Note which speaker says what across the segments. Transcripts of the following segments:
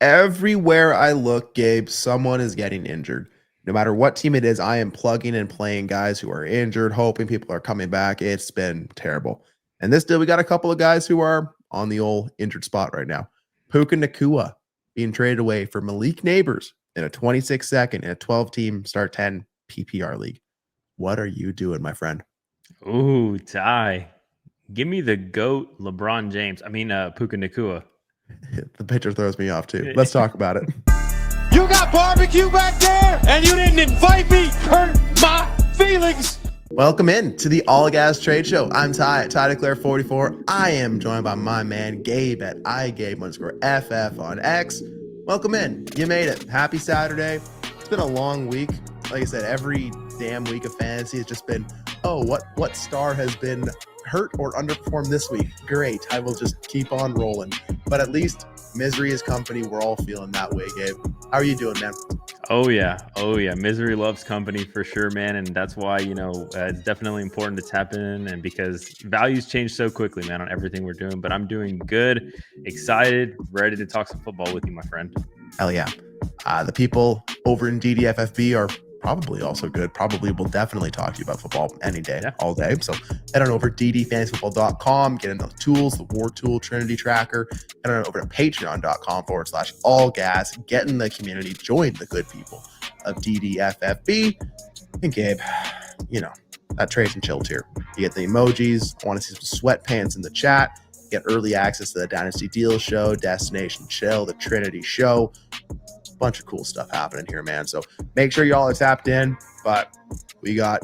Speaker 1: Everywhere I look, Gabe, someone is getting injured. No matter what team it is, I am plugging and playing guys who are injured, hoping people are coming back. It's been terrible. And this deal, we got a couple of guys who are on the old injured spot right now. Puka Nakua being traded away for Malik Neighbors in a 26-second and a 12-team start 10 PPR league. What are you doing, my friend?
Speaker 2: Ooh, Ty. Give me the GOAT LeBron James. Puka Nakua.
Speaker 1: The pitcher throws me off too. Let's talk about it.
Speaker 3: You got barbecue back there, and you didn't invite me. Hurt my feelings.
Speaker 1: Welcome in to the All Gas Trade Show. I'm Ty Declare 44. I am joined by my man Gabe at iGabe_FF on X. Welcome in. You made it. Happy Saturday. It's been a long week. Like I said, every damn week of fantasy has just been, what star has been hurt or underperformed this week? Great. I will just keep on rolling. But at least misery is company. We're all feeling that way, Gabe. How are you doing, man?
Speaker 2: Oh yeah. Misery loves company for sure, man. And that's why, it's definitely important to tap in, and because values change so quickly, man, on everything we're doing. But I'm doing good, excited, ready to talk some football with you, my friend.
Speaker 1: Hell yeah. The people over in DDFFB are probably also good. Probably will definitely talk to you about football any day, all day. So head on over to ddfantasyfootball.com, get in those tools, the war tool, Trinity tracker. Head on over to patreon.com/allgas, get in the community, join the good people of DDFFB. And Gabe, that trade's and chill tier. You get the emojis, want to see some sweatpants in the chat, get early access to the Dynasty Deal Show, Destination Chill, the Trinity Show. Bunch of cool stuff happening here, man. So make sure y'all are tapped in, but we got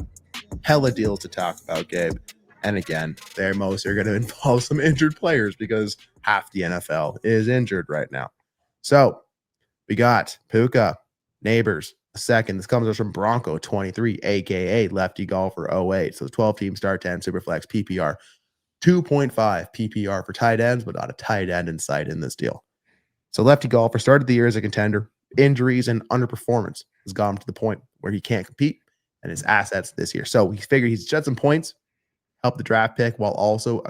Speaker 1: hella deals to talk about, Gabe. And again, they're mostly going to involve some injured players because half the NFL is injured right now. So we got Puka Neighbors, a second. This comes from Bronco 23, aka Lefty Golfer 08. So 12-team start 10 Superflex PPR, 2.5 PPR for tight ends, but not a tight end in sight in this deal. So Lefty Golfer started the year as a contender. Injuries and underperformance has got him to the point where he can't compete and his assets this year. So he figured he'd shed some points, help the draft pick while also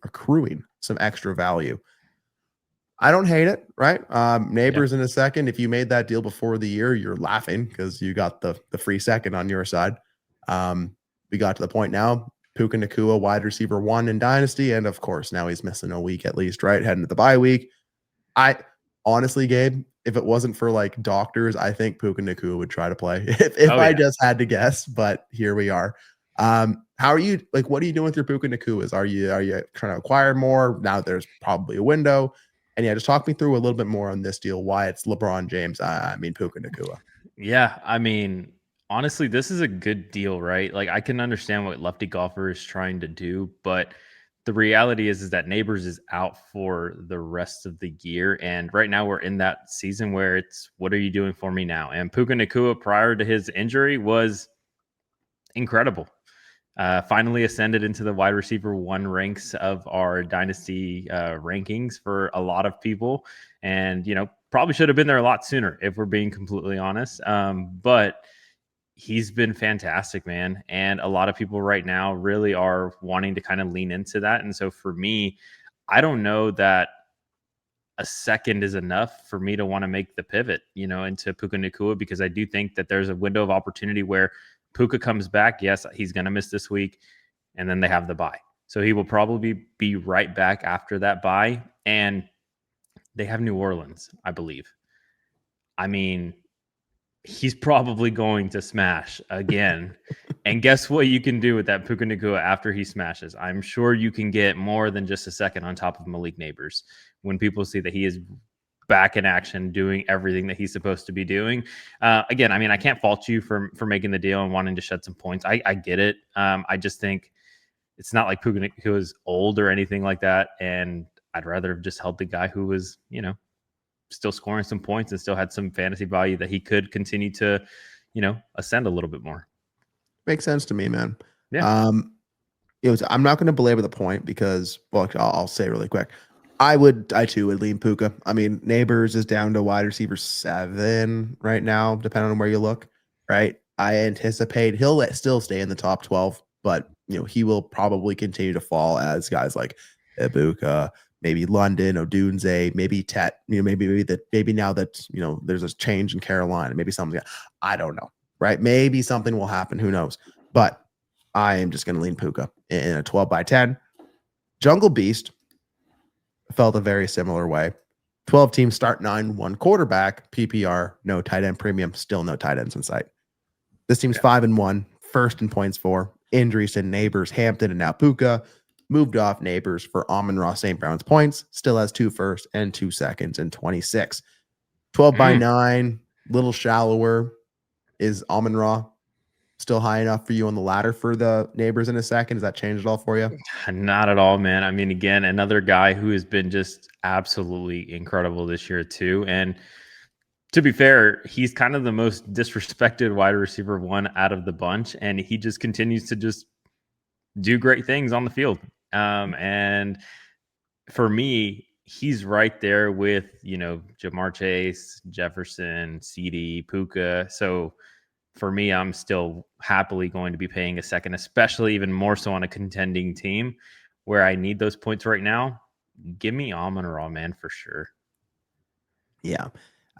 Speaker 1: accruing some extra value. I don't hate it, right? Neighbors in a second. If you made that deal before the year, you're laughing because you got the free second on your side. We got to the point now. Puka Nakua, wide receiver 1 in Dynasty. And of course, now he's missing a week at least, right? Heading to the bye week. Honestly, Gabe, if it wasn't for like doctors, I think Puka Nakua would try to play if I just had to guess, but here we are. How are you? Like, what are you doing with your Puka Nakuas? Are you trying to acquire more? Now there's probably a window. And yeah, just talk me through a little bit more on this deal, why it's LeBron James. Puka Nakua.
Speaker 2: Yeah, honestly, this is a good deal, right? Like, I can understand what Lefty Golfer is trying to do, but the reality is that Neighbors is out for the rest of the year. And right now we're in that season where it's, what are you doing for me now? And Puka Nakua, prior to his injury, was incredible. Finally ascended into the wide receiver 1 ranks of our Dynasty rankings for a lot of people. And, probably should have been there a lot sooner, if we're being completely honest. But he's been fantastic, man. And a lot of people right now really are wanting to kind of lean into that. And so for me, I don't know that a second is enough for me to want to make the pivot, into Puka Nakua, because I do think that there's a window of opportunity where Puka comes back. Yes, he's going to miss this week, and then they have the bye. So he will probably be right back after that bye. And they have New Orleans, I believe. He's probably going to smash again. And guess what you can do with that Puka Nakua after he smashes? I'm sure you can get more than just a second on top of Malik Neighbors when people see that he is back in action, doing everything that he's supposed to be doing. Again, I can't fault you for making the deal and wanting to shed some points. I get it. I just think it's not like Puka Nakua is old or anything like that. And I'd rather have just held the guy who was, still scoring some points and still had some fantasy value that he could continue to, ascend a little bit more.
Speaker 1: Makes sense to me, man.
Speaker 2: Yeah.
Speaker 1: I'm not going to belabor the point because, well, I'll say really quick. I too would lean Puka. Neighbors is down to wide receiver 7 right now, depending on where you look, right? I anticipate he'll still stay in the top 12, but he will probably continue to fall as guys like Ibuka, maybe London, Odunze, maybe Tet, maybe now that, there's a change in Carolina, maybe something, I don't know, right? Maybe something will happen. Who knows? But I am just going to lean Puka in a 12x10. Jungle Beast felt a very similar way. 12 teams start 9-1 quarterback, PPR, no tight end premium, still no tight ends in sight. This team's 5-1, first in points for. Injuries to Neighbors, Hampton, and now Puka. Moved off Neighbors for Amon-Ra St. Brown's points. Still has 2 firsts and 2 seconds and 26. 12x9, little shallower. Is Amon-Ra still high enough for you on the ladder for the Neighbors in a second? Does that change at all for you?
Speaker 2: Not at all, man. I mean, again, another guy who has been just absolutely incredible this year too. And to be fair, he's kind of the most disrespected wide receiver one out of the bunch, and he just continues to just do great things on the field. And for me, he's right there with, Jamar Chase, Jefferson, CD, Puka. So for me, I'm still happily going to be paying a second, especially even more so on a contending team where I need those points right now. Give me Amon-Ra, man, for sure.
Speaker 1: Yeah.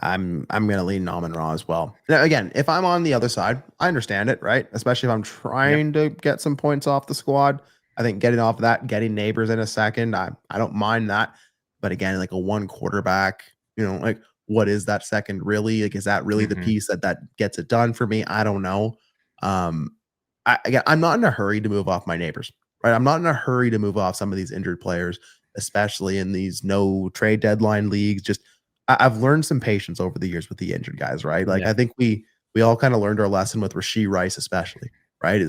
Speaker 1: I'm going to lean Amon-Ra as well. Now, again, if I'm on the other side, I understand it, right? Especially if I'm trying to get some points off the squad. I think getting off of that, getting Neighbors in a second, I don't mind that. But again, like a one quarterback, like what is that second really? Like, is that really the piece that gets it done for me? I don't know. I'm not in a hurry to move off my Neighbors, right? I'm not in a hurry to move off some of these injured players, especially in these no trade deadline leagues. Just I've learned some patience over the years with the injured guys, right? Like I think we all kind of learned our lesson with Rashee Rice, especially, right?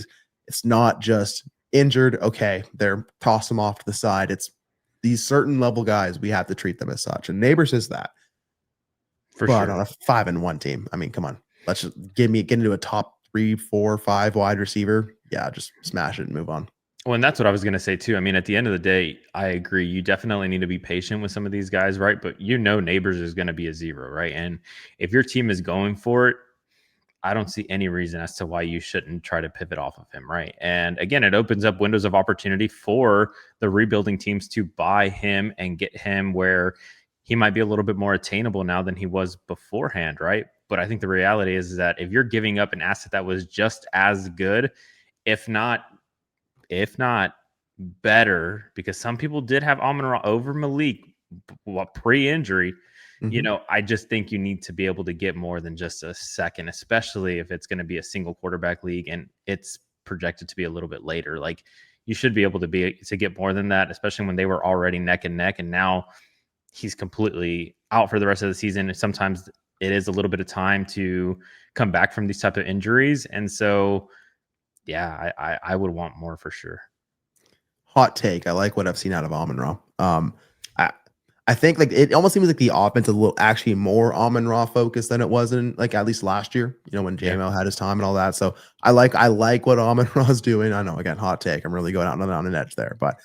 Speaker 1: It's not just injured. Okay, they're toss them off to the side. It's these certain level guys. We have to treat them as such. And Neighbors is that.
Speaker 2: For
Speaker 1: but
Speaker 2: sure.
Speaker 1: On a 5-1 team, I mean, come on, let's just get into a top 3, 4, 5 wide receiver. Yeah, just smash it and move on.
Speaker 2: Well, and that's what I was going to say too. I mean, at the end of the day, I agree. You definitely need to be patient with some of these guys, right? But Neighbors is going to be a 0, right? And if your team is going for it, I don't see any reason as to why you shouldn't try to pivot off of him, right? And again, it opens up windows of opportunity for the rebuilding teams to buy him and get him where he might be a little bit more attainable now than he was beforehand, right? But I think the reality is that if you're giving up an asset that was just as good, if not better, because some people did have Amon-Ra over Malik pre-injury, I just think you need to be able to get more than just a second, especially if it's going to be a single quarterback league and it's projected to be a little bit later. Like you should be able to get more than that, especially when they were already neck and neck, and now he's completely out for the rest of the season. And sometimes it is a little bit of time to come back from these type of injuries, and so yeah, I would want more for sure.
Speaker 1: Hot take. I like what I've seen out of Amon-Ra. I think like it almost seems like the offense is a little actually more Amon-Ra focused than it was in like at least last year, when JMO had his time and all that. So I like what Amon-Ra is doing. I know, again, hot take. I'm really going out on an edge there, but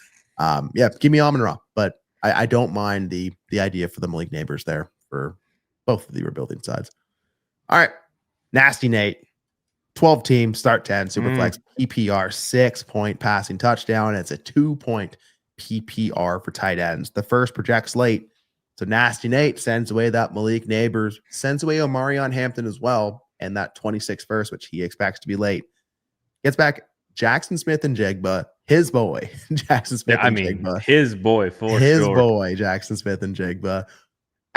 Speaker 1: give me Amon-Ra. But I don't mind the idea for the Malik Neighbors there for both of the rebuilding sides. All right, Nasty Nate. 12 team, start 10, Superflex, PPR, 6-point passing touchdown. It's a 2-point PPR for tight ends. The first projects late. So Nasty Nate sends away that Malik Neighbors, sends away Omarion Hampton as well, and that 26 first, which he expects to be late. Gets back Jackson Smith and Jigba, his boy, Jackson Smith and Jigba.
Speaker 2: His boy,
Speaker 1: his boy, Jackson Smith and Jigba,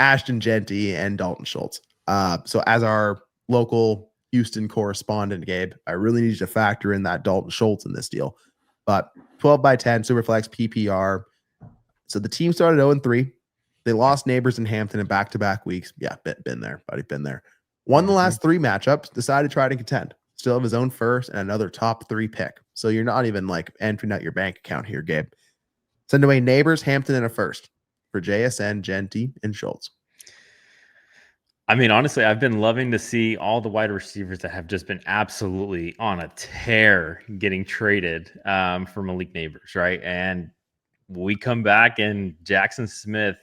Speaker 1: Ashton Genty, and Dalton Schultz. So as our local Houston correspondent, Gabe, I really need you to factor in that Dalton Schultz in this deal. But 12x10, Superflex, PPR. So the team started 0-3. They lost Neighbors and Hampton in back-to-back weeks. Yeah, been there, buddy, been there. Won the last 3 matchups, decided to try to contend. Still have his own first and another top 3 pick. So you're not even like entering out your bank account here, Gabe. Send away Neighbors, Hampton, and a first for JSN, Genty, and Schultz.
Speaker 2: I mean, honestly, I've been loving to see all the wide receivers that have just been absolutely on a tear getting traded for Malik Neighbors, right? And we come back and Jackson Smith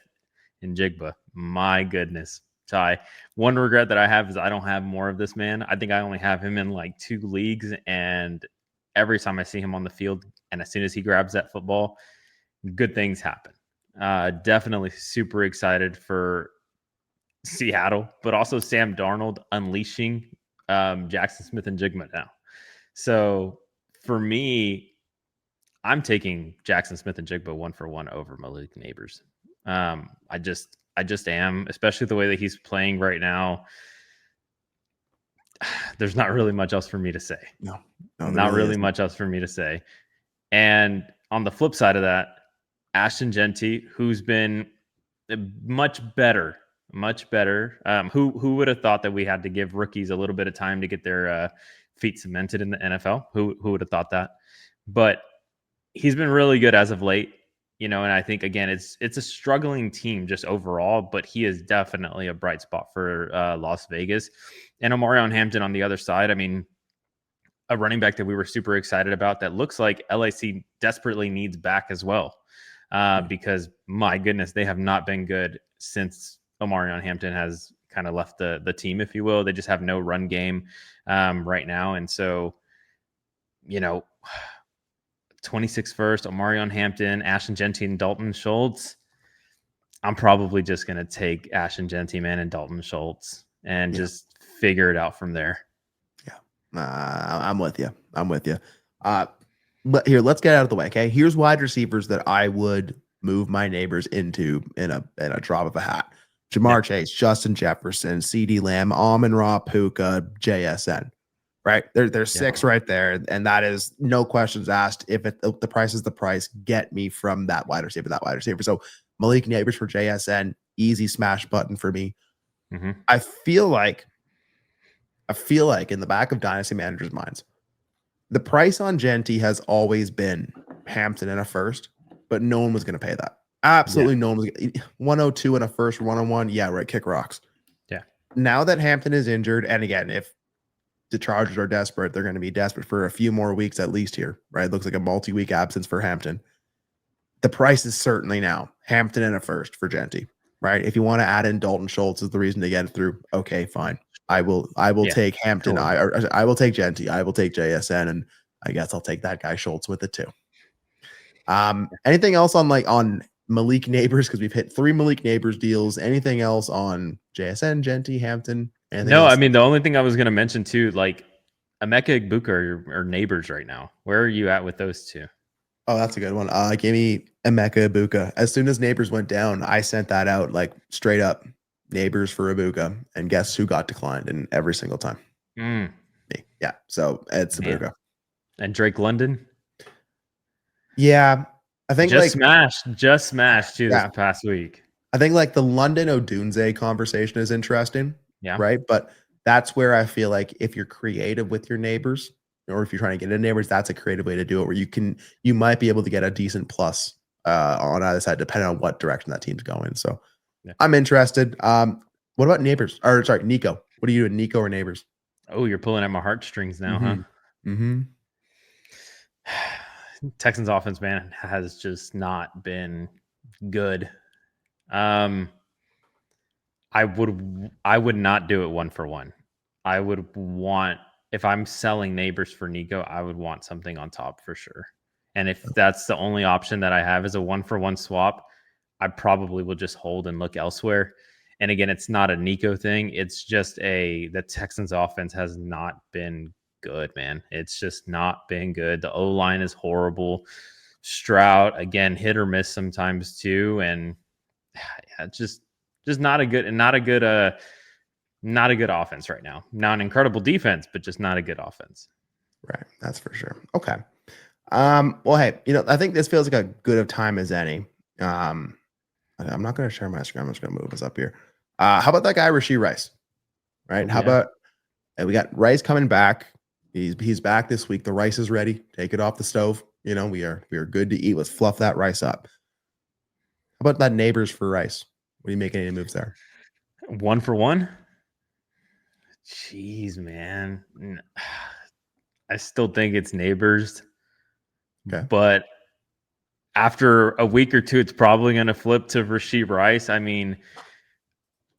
Speaker 2: and Jigba. My goodness, Ty. One regret that I have is I don't have more of this man. I think I only have him in like 2 leagues, and every time I see him on the field, and as soon as he grabs that football, good things happen. Definitely super excited for Seattle, but also Sam Darnold unleashing Jackson Smith and Jigma now. So for me, I'm taking Jackson Smith and Jigba 1-for-1 over Malik Neighbors. I just am, especially the way that he's playing right now. There's not really much else for me to say.
Speaker 1: No,
Speaker 2: not really much else for me to say. And on the flip side of that, Ashton Genty, who's been much better. Who would have thought that we had to give rookies a little bit of time to get their feet cemented in the NFL? Who would have thought that? But he's been really good as of late, and I think, again, it's a struggling team just overall, but he is definitely a bright spot for Las Vegas. And Omarion Hampton on the other side, I mean, a running back that we were super excited about that looks like LAC desperately needs back as well, because, my goodness, they have not been good since Omarion Hampton has kind of left the team, if you will. They just have no run game right now. And so, 26 first, Omarion Hampton, Ashton Genty, and Dalton Schultz. I'm probably just going to take Ashton Genty, man, and Dalton Schultz and just figure it out from there.
Speaker 1: Yeah. I'm with you. But here, let's get out of the way. Okay. Here's wide receivers that I would move my neighbors into in a drop of a hat. Jamar Chase, Justin Jefferson, CeeDee Lamb, Amon-Ra, Puka, JSN. Right. There's 6 right there. And that is no questions asked. If the price is the price, get me from that wide receiver, So Malik Neighbors for JSN, easy smash button for me.
Speaker 2: Mm-hmm.
Speaker 1: I feel like in the back of dynasty managers' minds, the price on Genty has always been Hampton and a first, but no one was going to pay that. Absolutely no one was. 102 and a first, 101. Yeah, right. Kick rocks.
Speaker 2: Yeah.
Speaker 1: Now that Hampton is injured, and again, if the Chargers are desperate, they're going to be desperate for a few more weeks at least here, right? It looks like a multi-week absence for Hampton. The price is certainly now Hampton and a first for Genty, right? If you want to add in Dalton Schultz as the reason to get it through, okay, fine. I will take Hampton. Sure. I will take Genty. I will take JSN, and I guess I'll take that guy Schultz with it too. Anything else on Malik Neighbors? Because we've hit 3 Malik Neighbors deals. Anything else on JSN, Genty, Hampton?
Speaker 2: No, I mean, the only thing I was going to mention too, like Emeka Egbuka are neighbors right now. Where are you at with those two?
Speaker 1: Oh, that's a good one. Give me Emeka Egbuka. As soon as Neighbors went down, I sent that out like straight up. Neighbors for Egbuka, and guess who got declined in every single time? Me. Yeah, so it's Egbuka.
Speaker 2: And Drake London.
Speaker 1: Yeah, I think
Speaker 2: just smashed too this past week.
Speaker 1: I think like the London Odunze conversation is interesting.
Speaker 2: Yeah.
Speaker 1: Right. But that's where I feel like if you're creative with your neighbors, or if you're trying to get in neighbors, that's a creative way to do it, where you might be able to get a decent plus on either side, depending on what direction that team's going. So I'm interested. What about neighbors? Or sorry, Nico. What are you doing, Nico or neighbors?
Speaker 2: Oh, you're pulling at my heartstrings now, huh?
Speaker 1: Mm-hmm.
Speaker 2: Texans offense, man, has just not been good. I would not do it 1-for-1. I would want, if I'm selling neighbors for Nico, I would want something on top for sure. And if that's the only option that I have is a 1-for-1 swap, I probably will just hold and look elsewhere. And again, it's not a Nico thing. It's just the Texans offense has not been good, man. It's just not been good. The O-line is horrible. Stroud, again, hit or miss sometimes too. And just not a good offense right now. Not an incredible defense, but just not a good offense.
Speaker 1: Right. That's for sure. Okay. Well, hey, I think this feels like a good of time as any. I'm not going to share my screen. I'm just going to move us up here. How about that guy, Rashee Rice? Right. How about we got Rice coming back. He's back this week. The rice is ready. Take it off the stove. We are good to eat. Let's fluff that rice up. How about that neighbors for Rice? What are you making any moves there?
Speaker 2: 1-for-1? Jeez, man. I still think it's neighbors.
Speaker 1: Okay.
Speaker 2: But after a week or two, it's probably going to flip to Rashee Rice. I mean,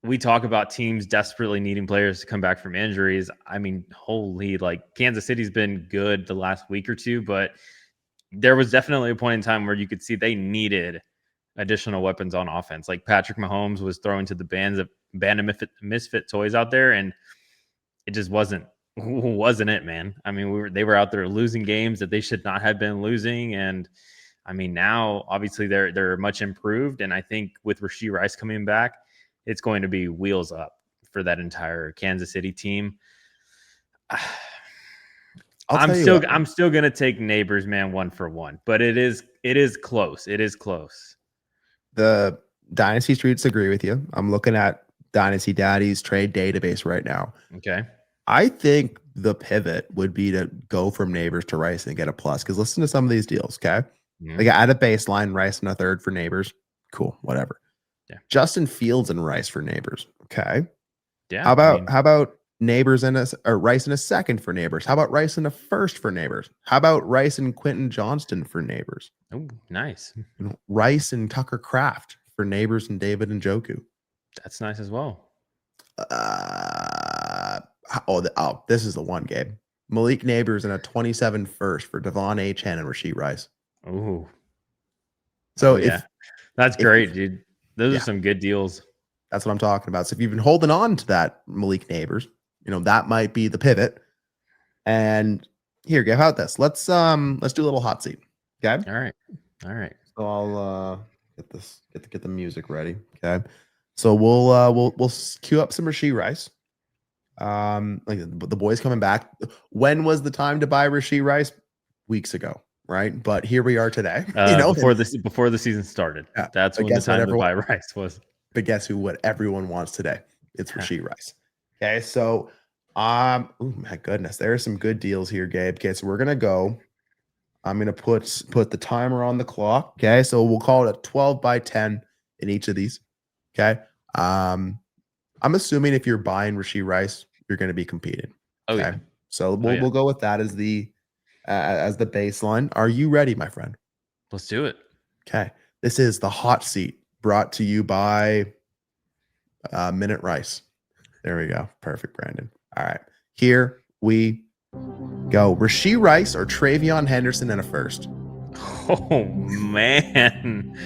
Speaker 2: we talk about teams desperately needing players to come back from injuries. I mean, holy, like Kansas City's been good the last week or two, but there was definitely a point in time where you could see they needed additional weapons on offense. Like Patrick Mahomes was throwing to the band of misfit toys out there, and it just wasn't it, man. I mean, they were out there losing games that they should not have been losing, and I mean, now obviously they're much improved, and I think with Rashee Rice coming back, it's going to be wheels up for that entire Kansas City team. I'm still gonna take Neighbors, man, 1-for-1, but it is close. It is close.
Speaker 1: The Dynasty Streets agree with you. I'm looking at Dynasty Daddy's trade database right now.
Speaker 2: Okay.
Speaker 1: I think the pivot would be to go from Neighbors to Rice and get a plus. Because listen to some of these deals, okay?
Speaker 2: Mm-hmm.
Speaker 1: Like at a baseline, Rice and a third for Neighbors. Cool, whatever.
Speaker 2: Yeah.
Speaker 1: Justin Fields and Rice for Neighbors. Okay.
Speaker 2: Yeah.
Speaker 1: How about Neighbors or Rice and a second for Neighbors? How about Rice and a first for Neighbors? How about Rice and Quentin Johnston for Neighbors?
Speaker 2: Oh, nice.
Speaker 1: Rice and Tucker Kraft for Neighbors and David and Njoku.
Speaker 2: That's nice as well.
Speaker 1: This is the one, Gabe. Malik Neighbors and a 27 first for Devon H. and Rashee Rice.
Speaker 2: Oh.
Speaker 1: So
Speaker 2: that's great, dude. Those are some good deals.
Speaker 1: That's what I'm talking about. So if you've been holding on to that Malik Neighbors, that might be the pivot. And here, Gabe, how about this? Let's do a little hot seat. Okay.
Speaker 2: All right.
Speaker 1: So I'll get the music ready. Okay. So we'll queue up some Rashee Rice. Like the boys coming back. When was the time to buy Rashee Rice? Weeks ago, right? But here we are today.
Speaker 2: Before the season started. Yeah, that's when the time to buy Rice was.
Speaker 1: But guess what everyone wants today? It's Rashee Rice. Okay, so oh my goodness, there are some good deals here, Gabe. Okay, so we're gonna go. I'm gonna put the timer on the clock. Okay, so we'll call it a 12 by 10 in each of these. Okay. I'm assuming if you're buying Rashee Rice, you're going to be competing.
Speaker 2: Okay. Yeah.
Speaker 1: So we'll go with that as the baseline. Are you ready, my friend?
Speaker 2: Let's do it.
Speaker 1: Okay. This is the hot seat brought to you by Minute Rice. There we go. Perfect, Brandon. All right. Here we go. Rashee Rice or Travion Henderson in a first?
Speaker 2: Oh, man.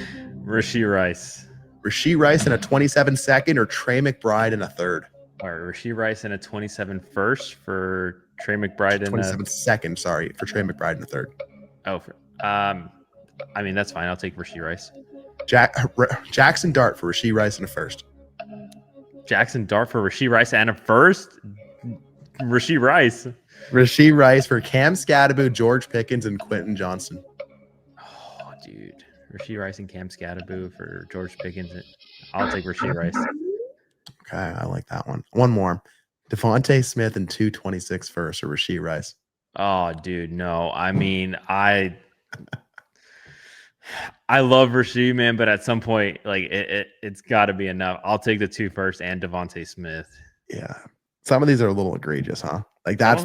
Speaker 2: Rashee Rice.
Speaker 1: Rashee Rice in a 27 second or Trey McBride in a third?
Speaker 2: All right, Rashee Rice in a 27 first for Trey McBride in
Speaker 1: 27 second, sorry, for Trey McBride in the third.
Speaker 2: Oh, I mean, that's fine. I'll take Rashee Rice.
Speaker 1: Jackson Dart for Rashee Rice in a first.
Speaker 2: Jackson Dart for Rashee Rice and a first? Rashee Rice.
Speaker 1: Rashee Rice for Cam Scadaboo, George Pickens, and Quentin Johnston.
Speaker 2: Oh, dude. Rashee Rice and Cam Scadaboo for George Pickens. I'll take Rashee Rice.
Speaker 1: Okay, I like that one. One more. Devontae Smith and 226 first or Rashee Rice.
Speaker 2: Oh, dude, no. I mean, I love Rashee, man, but at some point, like it's got to be enough. I'll take the 2 first and Devontae Smith.
Speaker 1: Yeah, some of these are a little egregious, huh? Like that's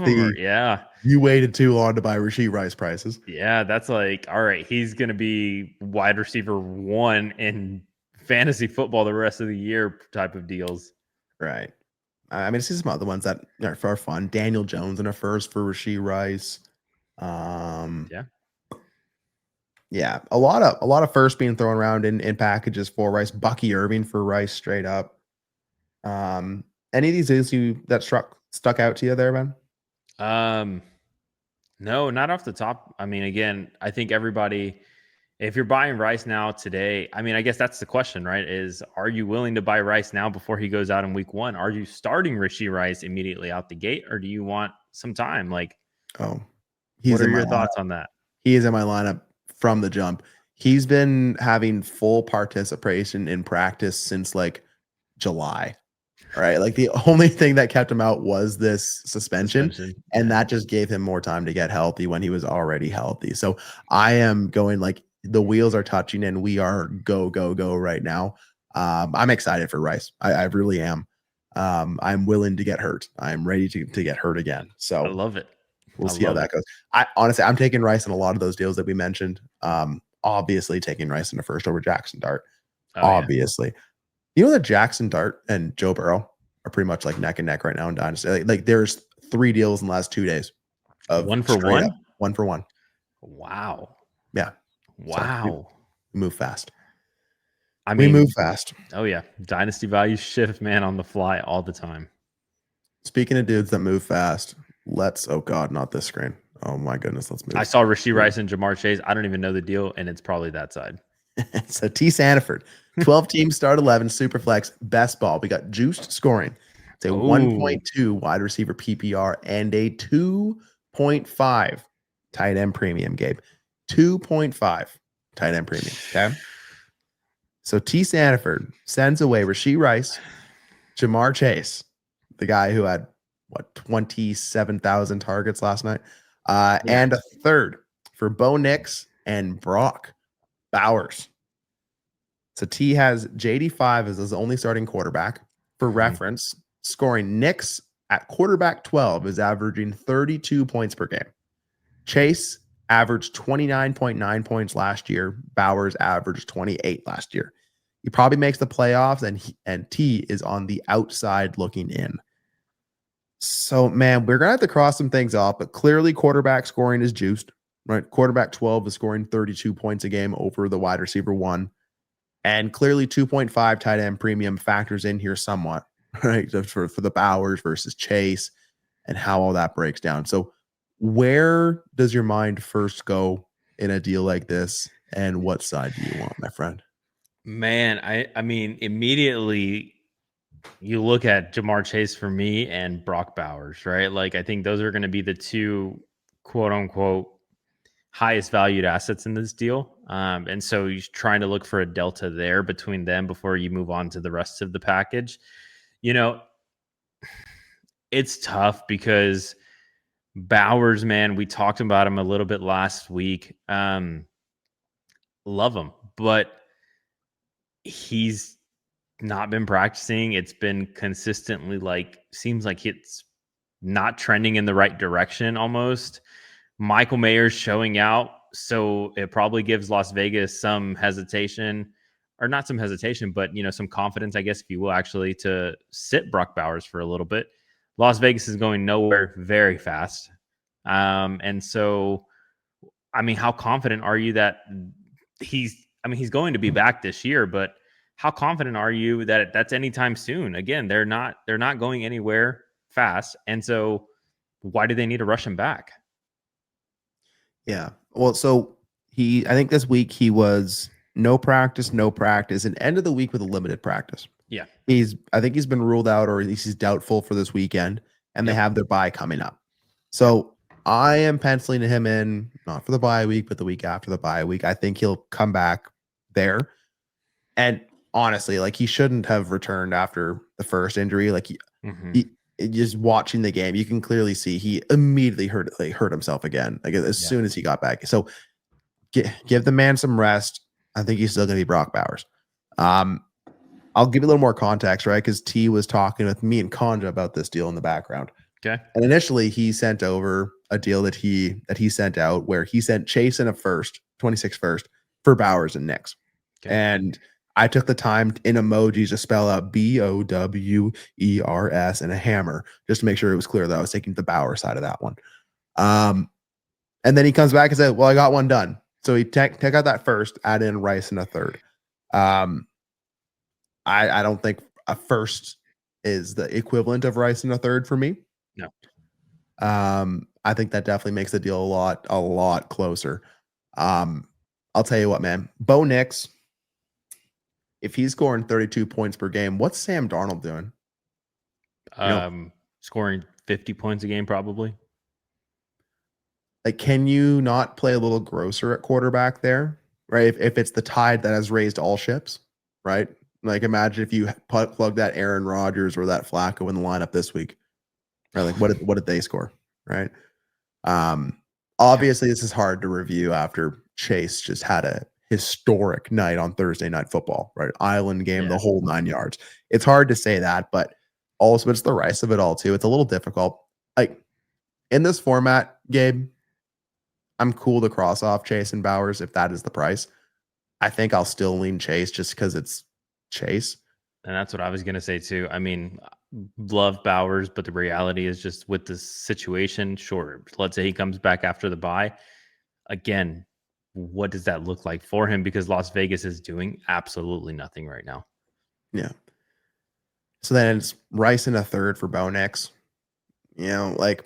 Speaker 1: you waited too long to buy Rashee Rice prices.
Speaker 2: Yeah, that's like, all right, he's gonna be wide receiver 1 in fantasy football the rest of the year type of deals.
Speaker 1: Right. I mean, it's just some other ones that are for fun. Daniel Jones in a first for Rashee Rice. Yeah, a lot of first being thrown around in packages for Rice. Bucky Irving for Rice straight up. Any of these deals that stuck out to you there, man?
Speaker 2: No, not off the top. I mean, again, I think everybody, if you're buying Rice now today, I mean, I guess that's the question, right? Is are you willing to buy Rice now before he goes out in week 1? Are you starting Rashee Rice immediately out the gate, or do you want some time? Like, what are your thoughts on that?
Speaker 1: He is in my lineup from the jump. He's been having full participation in practice since like July. All right. Like the only thing that kept him out was this suspension. And that just gave him more time to get healthy when he was already healthy. So I am going like the wheels are touching and we are go right now. I'm excited for Rice. I really am. I'm willing to get hurt. I'm ready to get hurt again. So
Speaker 2: I love it.
Speaker 1: We'll see how that goes. Honestly, I'm taking Rice in a lot of those deals that we mentioned. Obviously taking Rice in the first over Jackson Dart. Obviously. Yeah. You know that Jackson Dart and Joe Burrow are pretty much like neck and neck right now in Dynasty. Like there's 3 deals in the last 2 days of
Speaker 2: 1 for 1.
Speaker 1: 1 for 1.
Speaker 2: Wow.
Speaker 1: Yeah.
Speaker 2: Wow.
Speaker 1: So move fast.
Speaker 2: I
Speaker 1: We
Speaker 2: mean,
Speaker 1: move fast.
Speaker 2: oh yeah, dynasty values shift, man, on the fly all the time.
Speaker 1: Speaking of dudes that move fast, oh God, not this screen. Oh my goodness, let's move.
Speaker 2: I saw Rashee Rice and Jamar Chase. I don't even know the deal, and it's probably that side.
Speaker 1: So T. Sanford, 12 team start 11 Superflex best ball. We got juiced scoring. It's a 1.2 wide receiver PPR and a 2.5 tight end premium, Gabe. 2.5 tight end premium. Okay. So T. Sanford sends away Rashee Rice, Jamar Chase, the guy who had 27,000 targets last night, and a third for Bo Nix and Brock Bowers. So T has JD5 as his only starting quarterback. For reference, scoring Nix at quarterback 12 is averaging 32 points per game. Chase averaged 29.9 points last year. Bowers averaged 28 last year. He probably makes the playoffs, and T is on the outside looking in. So, man, we're going to have to cross some things off, but clearly quarterback scoring is juiced, right? Quarterback 12 is scoring 32 points a game over the wide receiver 1. And clearly 2.5 tight end premium factors in here somewhat, right? For the Bowers versus Chase and how all that breaks down. So where does your mind first go in a deal like this? And what side do you want, my friend?
Speaker 2: Man, I mean, immediately you look at Jamar Chase for me and Brock Bowers, right? Like, I think those are going to be the two quote unquote highest valued assets in this deal. And so you're trying to look for a delta there between them before you move on to the rest of the package. You know, it's tough because Bowers, man, we talked about him a little bit last week. Love him, but he's not been practicing. It's been consistently seems like it's not trending in the right direction almost. Michael Mayer's showing out, so it probably gives Las Vegas some hesitation, or not some hesitation, but some confidence, I guess, if you will, actually, to sit Brock Bowers for a little bit. Las Vegas is going nowhere very fast, and so, I mean, how confident are you that he's going to be back this year, but how confident are you that that's anytime soon? Again, they're not going anywhere fast, and so why do they need to rush him back?
Speaker 1: Yeah. Well, so I think this week he was no practice, and end of the week with a limited practice.
Speaker 2: Yeah.
Speaker 1: I think he's been ruled out, or at least he's doubtful for this weekend, and they have their bye coming up. So I am penciling him in, not for the bye week, but the week after the bye week. I think he'll come back there. And honestly, he shouldn't have returned after the first injury. He just watching the game, you can clearly see he immediately hurt himself again, as soon as he got back. So give the man some rest. I think he's still going to be Brock Bowers. I'll give you a little more context, right? Because T was talking with me and Conja about this deal in the background.
Speaker 2: Okay.
Speaker 1: And initially he sent over a deal that he sent out where he sent Chase in a 26 first for Bowers and Nix. Okay. And I took the time in emojis to spell out BOWERS and a hammer just to make sure it was clear that I was taking the Bauer side of that one. And then he comes back and said, well, I got one done. So he take out that first, add in Rice and a third. I don't think a first is the equivalent of Rice and a third for me.
Speaker 2: No.
Speaker 1: I think that definitely makes the deal a lot closer. I'll tell you what, man. Bo Nix, if he's scoring 32 points per game, what's Sam Darnold doing?
Speaker 2: Scoring 50 points a game, probably.
Speaker 1: Can you not play a little grosser at quarterback there, right? If it's the tide that has raised all ships, right? Imagine if you plug that Aaron Rodgers or that Flacco in the lineup this week, right? What did they score, right? Obviously, this is hard to review after Chase just had a historic night on Thursday Night Football, right? Island game, the whole 9 yards. It's hard to say that, but also it's the rice of it all too. It's a little difficult. In this format, Gabe, I'm cool to cross off Chase and Bowers if that is the price. I think I'll still lean Chase just because it's Chase.
Speaker 2: And that's what I was going to say too. I mean, love Bowers, but the reality is just with this situation, sure, let's say he comes back after the bye. Again, what does that look like for him? Because Las Vegas is doing absolutely nothing right now.
Speaker 1: Yeah. So then it's Rice in a third for Bo Nix. You know, like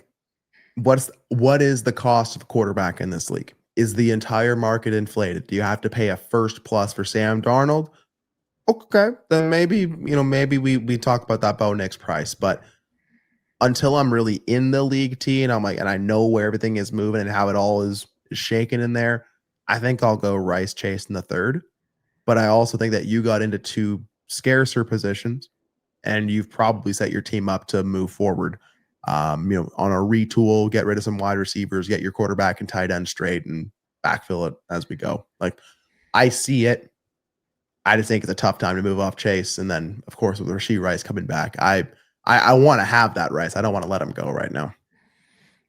Speaker 1: what is the cost of a quarterback in this league? Is the entire market inflated? Do you have to pay a first plus for Sam Darnold? Okay, then maybe we talk about that Bo Nix price, but until I'm really in the league T and I know where everything is moving and how it all is shaking in there, I think I'll go Rice Chase in the third. But I also think that you got into two scarcer positions and you've probably set your team up to move forward. On a retool, get rid of some wide receivers, get your quarterback and tight end straight and backfill it as we go. Like I see it. I just think it's a tough time to move off Chase. And then of course with Rashee Rice coming back, I want to have that Rice. I don't want to let him go right now.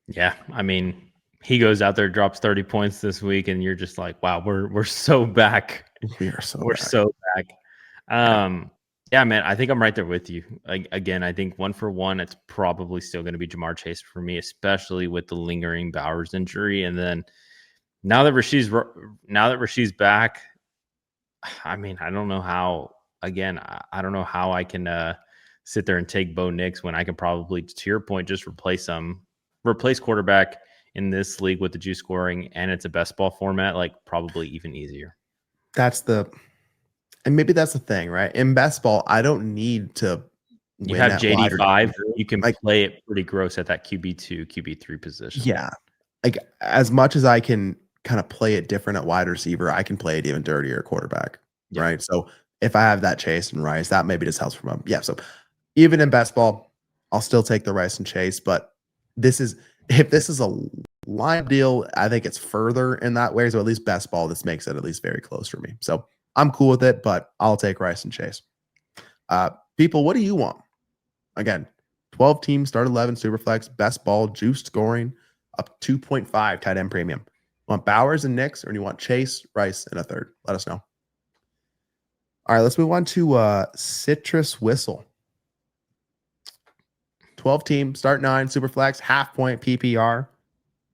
Speaker 2: Yeah. I mean, he goes out there, drops 30 points this week, and you're just like, wow, we're so back.
Speaker 1: We're
Speaker 2: so back. Yeah, man, I think I'm right there with you. Again, I think 1 for 1, it's probably still going to be Jamar Chase for me, especially with the lingering Bowers injury. And then now that Rasheed's back, I mean, I don't know how. Again, I don't know how I can sit there and take Bo Nix when I can probably, to your point, just replace quarterback in this league with the juice scoring, and it's a best ball format, like probably even easier.
Speaker 1: And maybe that's the thing, right? In best ball, I don't need to.
Speaker 2: You have JD5. You can play it pretty gross at that QB2, QB3 position.
Speaker 1: Yeah. Like as much as I can kind of play it different at wide receiver, I can play it even dirtier at quarterback. Yeah. Right. So if I have that Chase and Rice, that maybe just helps from him. Yeah. So even in best ball, I'll still take the Rice and Chase. But if this is a live deal, I think it's further in that way. So at least best ball, this makes it at least very close for me. So I'm cool with it, but I'll take Rice and Chase. People, what do you want? Again, 12 teams, start 11, Superflex, best ball, juice scoring, up 2.5 tight end premium. Want Bowers and Nix, or do you want Chase, Rice, and a third? Let us know. All right, let's move on to Citrus Whistle. 12 team, start 9, Superflex, half point PPR.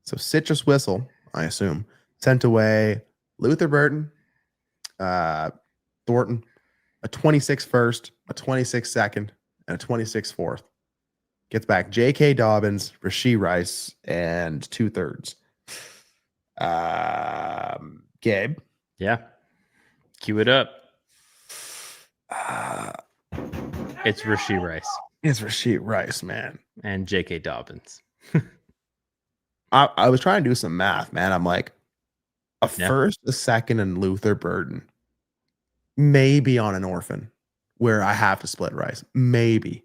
Speaker 1: So Citrus Whistle, I assume, sent away Luther Burton, Thornton, a 26 first, a 26 second, and a 26 fourth. Gets back J.K. Dobbins, Rashee Rice, and 2/3. Gabe.
Speaker 2: Yeah. Cue it up. It's Rashee Rice.
Speaker 1: It's Rashee Rice, man.
Speaker 2: And J.K. Dobbins.
Speaker 1: I was trying to do some math, man. I'm like, a first, a second, and Luther Burton. Maybe on an orphan where I have to split Rice. Maybe.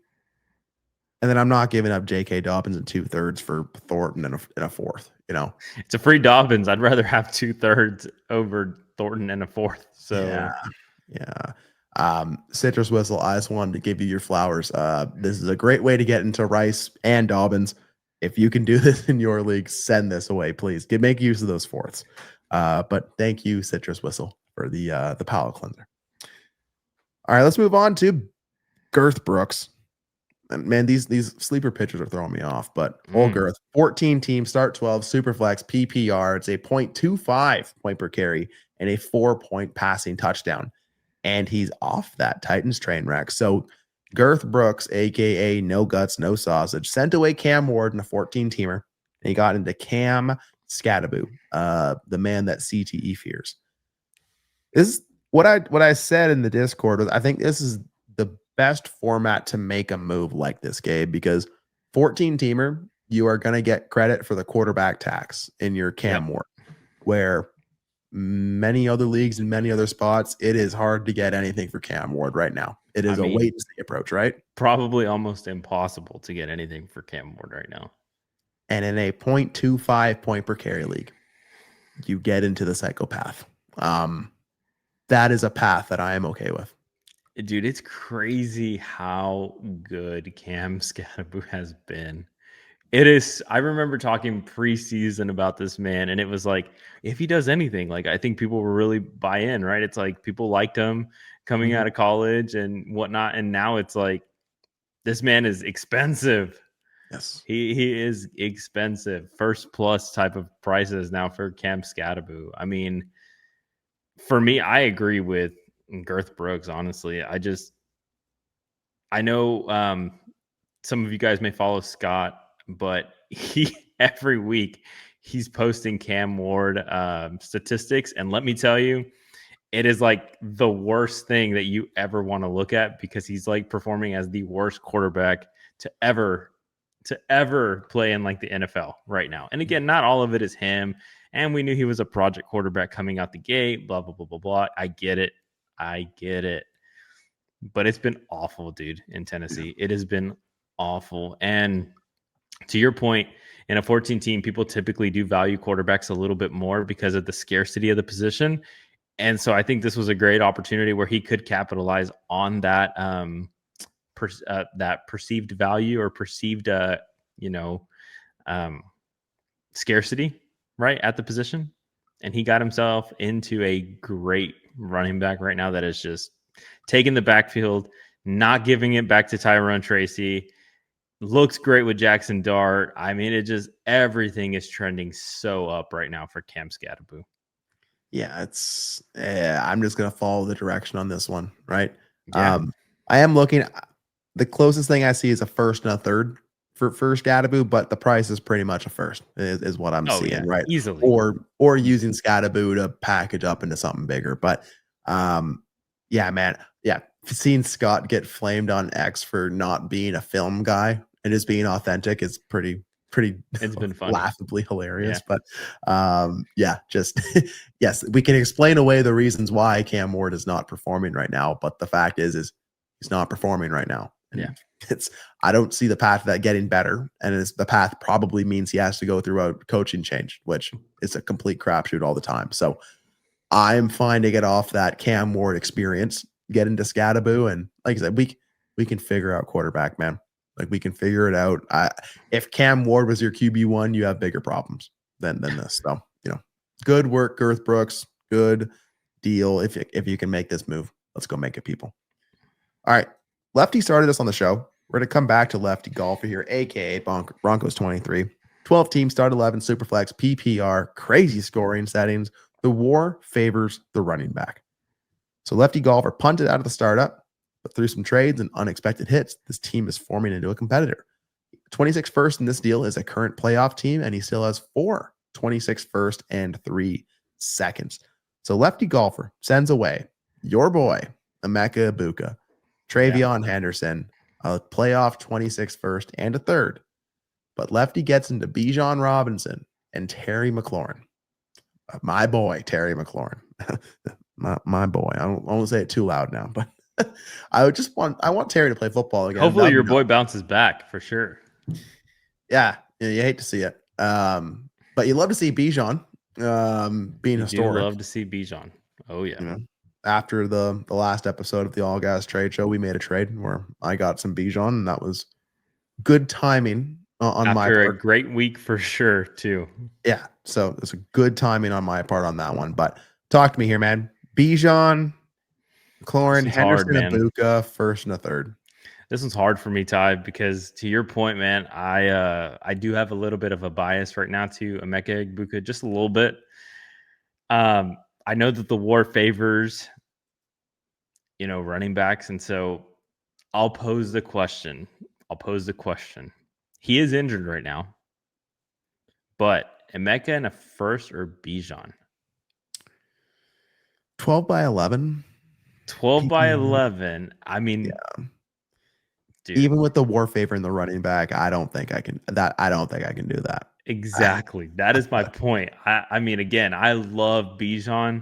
Speaker 1: And then I'm not giving up J.K. Dobbins and 2/3 for Thornton and a fourth, you know?
Speaker 2: It's a free Dobbins. I'd rather have 2/3 over Thornton and a fourth. So,
Speaker 1: yeah. Citrus Whistle, I just wanted to give you your flowers. This is a great way to get into Rice and Dobbins. If you can do this in your league, send this away, please. Make use of those fourths. But thank you, Citrus Whistle, for the palate cleanser. All right, let's move on to Girth Brooks. And man, these sleeper pitchers are throwing me off, but old Girth, 14 teams, start 12, Superflex, PPR. It's a 0.25 point per carry and a 4-point passing touchdown. And he's off that Titans train wreck. So Girth Brooks, aka No Guts, No Sausage, sent away Cam Ward in a 14-teamer. And he got into Cam Scattaboo, the man that CTE fears. This is what I said in the Discord was I think this is the best format to make a move like this, Gabe, because 14-teamer, you are going to get credit for the quarterback tax in your Cam Ward, where many other leagues and many other spots, it is hard to get anything for Cam Ward right now. It is a wait-and-see approach, right?
Speaker 2: Probably almost impossible to get anything for Cam Ward right now.
Speaker 1: And in a 0.25 point per carry league, you get into the psychopath. That is a path that I am okay with.
Speaker 2: Dude, it's crazy how good Cam Scattaboo has been. It is. I remember talking preseason about this man, and it was like, if he does anything, like I think people will really buy in, right? It's like people liked him coming out of college and whatnot, and now it's like this man is expensive.
Speaker 1: Yes.
Speaker 2: He is expensive. First plus type of prices now for Cam Scattaboo. I mean, for me, I agree with Girth Brooks, honestly. I know some of you guys may follow Scott, but he every week he's posting Cam Ward statistics. And let me tell you, it is like the worst thing that you ever want to look at, because he's like performing as the worst quarterback to ever play in like the NFL right now. And again, not all of it is him. And we knew he was a project quarterback coming out the gate, blah, blah, blah, blah, blah. I get it. But it's been awful, dude, in Tennessee. It has been awful. And to your point, in a 14 team, people typically do value quarterbacks a little bit more because of the scarcity of the position. And so I think this was a great opportunity where he could capitalize on that that perceived value or perceived scarcity, right, at the position. And he got himself into a great running back right now that is just taking the backfield, not giving it back to Tyrone Tracy. Looks great with Jackson Dart. I mean, it just, everything is trending so up right now for Cam Scattaboo.
Speaker 1: Yeah, I'm just gonna follow the direction on this one, right?
Speaker 2: Yeah.
Speaker 1: I am looking. The closest thing I see is a first and a third for Scattaboo, but the price is pretty much a first, is what I'm seeing,
Speaker 2: yeah,
Speaker 1: right?
Speaker 2: easily.
Speaker 1: Or using Scattaboo to package up into something bigger. But yeah, man, yeah, seeing Scott get flamed on X for not being a film guy and just being authentic is pretty
Speaker 2: It's been funny.
Speaker 1: laughably hilarious. Yeah. But yeah, just yes, we can explain away the reasons why Cam Ward is not performing right now, but the fact is he's not performing right now. And
Speaker 2: yeah,
Speaker 1: I don't see the path of that getting better, and the path probably means he has to go through a coaching change, which is a complete crapshoot all the time. So I'm fine to get off that Cam Ward experience, get into Scattaboo, and like I said, we can figure out quarterback, man. Like, we can figure it out. If Cam Ward was your QB1, you have bigger problems than this. So, good work, Girth Brooks. Good deal. If you can make this move, let's go make it, people. All right. Lefty started us on the show. We're going to come back to Lefty Golfer here, a.k.a. Broncos 23. 12 teams, start 11, Superflex, PPR, crazy scoring settings. The war favors the running back. So Lefty Golfer punted out of the startup, but through some trades and unexpected hits, this team is forming into a competitor. 26 first in this deal is a current playoff team, and he still has 4 26 first and 3 seconds. So Lefty Golfer sends away your boy, Emeka Egbuka, Travion Henderson, a playoff 26 first and a third. But Lefty gets into Bijan Robinson and Terry McLaurin. My boy, Terry McLaurin. my boy. I won't say it too loud now, but I want Terry to play football again.
Speaker 2: Hopefully your boy bounces back for sure.
Speaker 1: Yeah, you hate to see it. But you love to see Bijan being historic.
Speaker 2: You love to see Bijan. Oh yeah.
Speaker 1: After the last episode of the All Gas Trade Show, we made a trade where I got some Bijan, and that was good timing on my part. After
Speaker 2: a great week for sure, too.
Speaker 1: Yeah, so it's a good timing on my part on that one. But talk to me here, man. Bijan, McLaurin, Henderson, and Egbuka, first and a third.
Speaker 2: This one's hard for me, Ty, because to your point, man, I do have a little bit of a bias right now to Emeka Egbuka, just a little bit. I know that the war favors, running backs, and so I'll pose the question. He is injured right now, but Emeka in a first or Bijan?
Speaker 1: 12 by 11.
Speaker 2: 12 by 11. I mean, yeah.
Speaker 1: Dude. Even with the war favor in the running back, I don't think I can do that.
Speaker 2: Exactly. That is my point. I mean, again, I love Bijan.